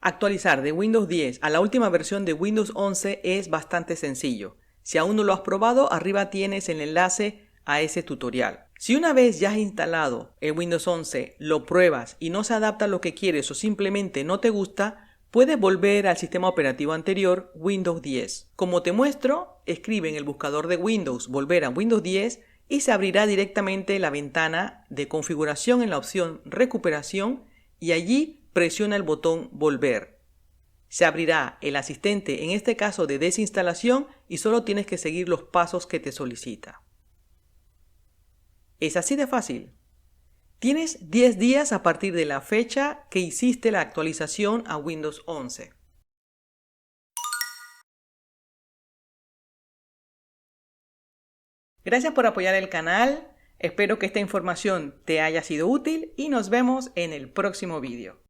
Actualizar de Windows 10 a la última versión de Windows 11 es bastante sencillo. Si aún no lo has probado, arriba tienes el enlace a ese tutorial. Si una vez ya has instalado el Windows 11, lo pruebas y no se adapta a lo que quieres o simplemente no te gusta, puedes volver al sistema operativo anterior, Windows 10. Como te muestro, escribe en el buscador de Windows volver a Windows 10 y se abrirá directamente la ventana de configuración en la opción recuperación y allí presiona el botón volver. Se abrirá el asistente, en este caso de desinstalación, y solo tienes que seguir los pasos que te solicita. Es así de fácil. Tienes 10 días a partir de la fecha que hiciste la actualización a Windows 11. Gracias por apoyar el canal. Espero que esta información te haya sido útil y nos vemos en el próximo vídeo.